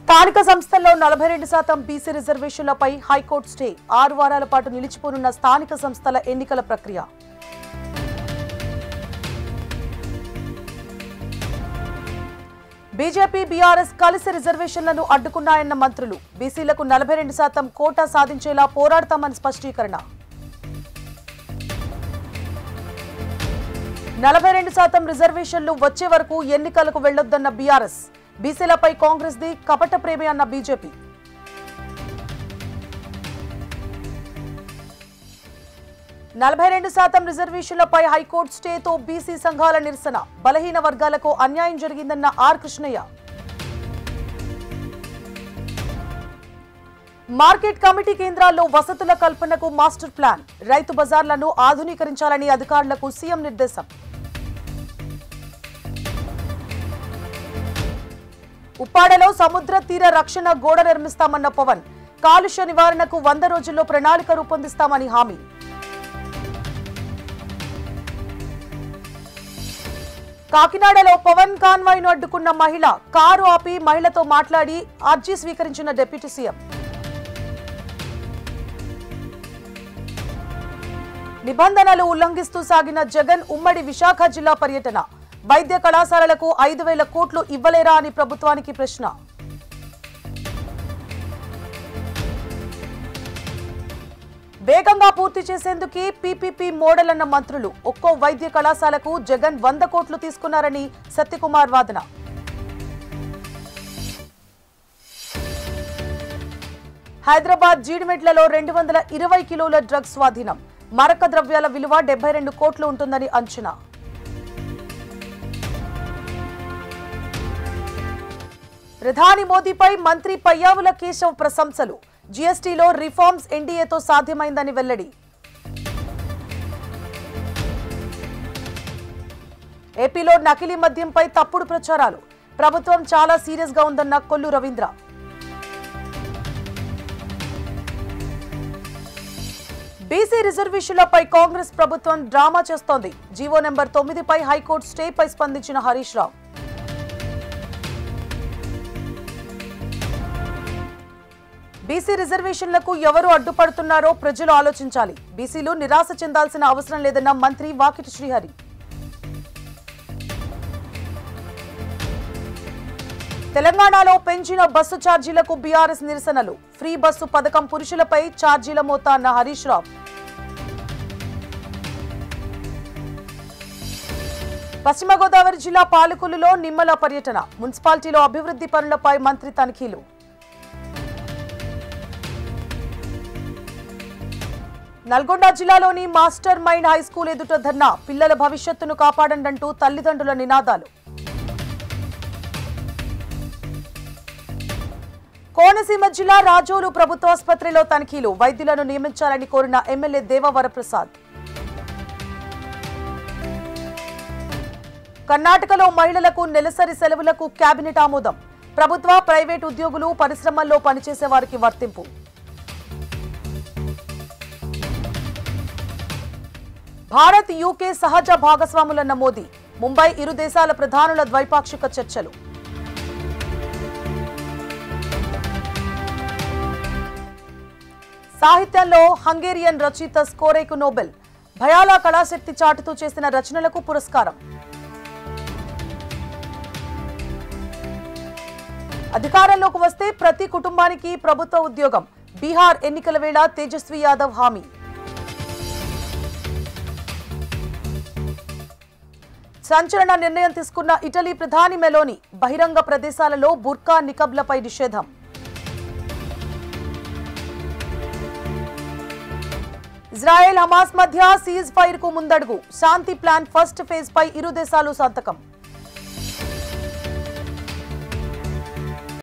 స్థానిక సంస్థల్లో 42% BC రిజర్వేషన్లపై high court stay 6 వారాల పాటు నిలిచిపోనున్న స్థానిక సంస్థల ఎన్నికల ప్రక్రియ. బీజేపీ బీఆర్ఎస్ కలిసి రిజర్వేషన్లను అడ్డుకున్నాయన్న మంత్రులు. బీసీలకు 42% కోటా సాధించేలా పోరాడతామని స్పష్టీకరణ. 42% రిజర్వేషన్లు వచ్చే వరకు ఎన్నికలకు వెళ్లొద్దన్న బీఆర్ఎస్. బీసీలపై కాంగ్రెస్ ది కపట ప్రేమే అన్న బీజేపీ. నలభై 42% రిజర్వేషన్లపై హైకోర్టు స్టేతో బీసీ సంఘాల నిరసన. బలహీన వర్గాలకు అన్యాయం జరిగిందన్న ఆర్ కృష్ణయ్య. మార్కెట్ కమిటీ కేంద్రాల్లో వసతుల కల్పనకు మాస్టర్ ప్లాన్. రైతు బజార్లను ఆధునీకరించాలని అధికారులకు సీఎం నిర్దేశం. ఉప్పాడలో సముద్ర తీర రక్షణ గోడ నిర్మిస్తామన్న పవన్. కాలుష్య నివారణకు 100 రోజుల్లో ప్రణాళిక రూపొందిస్తామని హామీ. కాకినాడలో పవన్ కాన్వాయ్ను అడ్డుకున్న మహిళ. కారు ఆపి మహిళతో మాట్లాడి అర్జీ స్వీకరించిన డిప్యూటీ సీఎం. నిబంధనలు ఉల్లంఘిస్తూ సాగిన జగన్ ఉమ్మడి విశాఖ జిల్లా పర్యటన. వైద్య కళాశాలలకు 5,000 కోట్లు ఇవ్వలేరా అని ప్రభుత్వానికి ప్రశ్న. వేగంగా పూర్తి చేసేందుకే పీపీపీ మోడల్ అన్న మంత్రులు. ఒక్కో వైద్య కళాశాలకు జగన్ 100 కోట్లు తీసుకున్నారని సత్యకుమార్ వాదన. హైదరాబాద్ జీడిమెట్లలో 220 కిలోల డ్రగ్స్ స్వాధీనం. మారక ద్రవ్యాల విలువ 72 కోట్లు ఉంటుందని అంచనా. ప్రధాని మోదీపై మంత్రి పయ్యావుల కేశవ్ ప్రశంసలు. జీఎస్టీలో రిఫార్మ్స్ ఎన్డీఏతో సాధ్యమైందని వెల్లడి. ఏపీలో నకిలీ మద్యంపై తప్పుడు ప్రచారాలు. ప్రభుత్వం చాలా సీరియస్ గా ఉందన్న కొల్లు రవీంద్ర. బీసీ రిజర్వేషన్లపై కాంగ్రెస్ ప్రభుత్వం డ్రామా చేస్తోంది. జీవో నెంబర్ 9పై హైకోర్టు స్టేపై స్పందించిన హరీష్ రావు. బీసీ రిజర్వేషన్లకు ఎవరు అడ్డుపడుతున్నారో ప్రజలు ఆలోచించాలి. బీసీలు నిరాశ చెందాల్సిన అవసరం లేదన్న మంత్రి వాకిటి శ్రీహరి. తెలంగాణలో పెంచిన బస్సు ఛార్జీలకు బీఆర్ఎస్ నిరసనలు. ఫ్రీ బస్సు పథకం పురుషులపై ఛార్జీల మోత అన్న హరీష్ రావు. పశ్చిమ గోదావరి జిల్లా పాలకొల్లులో నిమ్మల పర్యటన. మున్సిపాలిటీలో అభివృద్ధి పనులపై మంత్రి తనిఖీలు. నల్గొండ జిల్లాలోని మాస్టర్ మైండ్ హైస్కూల్ ఎదుట ధర్నా. పిల్లల భవిష్యత్తును కాపాడండంటూ తల్లిదండ్రుల నినాదాలు. కోనసీమ జిల్లా రాజోలు ప్రభుత్వాసుపత్రిలో తనిఖీలు. వైద్యులను నియమించాలని కోరిన ఎమ్మెల్యే దేవవరప్రసాద్. కర్ణాటకలో మహిళలకు నెలసరి సెలవులకు కేబినెట్ ఆమోదం. ప్రభుత్వ ప్రైవేట్ ఉద్యోగులు పరిశ్రమల్లో పనిచేసే వారికి వర్తింపు. భారత్ యూకే సహజ భాగస్వాములన్న మోదీ. ముంబై ఇరు దేశాల ప్రధానుల ద్వైపాక్షిక చర్చలు. సాహిత్యంలో హంగేరియన్ రచయిత స్కోరేకు నోబెల్. భయాలా కళాశక్తి చాటుతూ చేసిన రచనలకు పురస్కారం. అధికారంలోకి వస్తే ప్రతి కుటుంబానికి ప్రభుత్వ ఉద్యోగం. బీహార్ ఎన్నికల వేళ తేజస్వి యాదవ్ హామీ. సంచలన నిర్ణయం తీసుకున్న ఇటలీ ప్రధాని మెలోని. బహిరంగ ప్రదేశాలలో బుర్కా నికబ్లపై నిషేధం. ఇజ్రాయెల్ హమాస్ మధ్య సీజ్ ఫైర్ కు ముందడుగు. శాంతి ప్లాన్ ఫస్ట్ ఫేజ్ పై ఇరు దేశాలు సంతకం.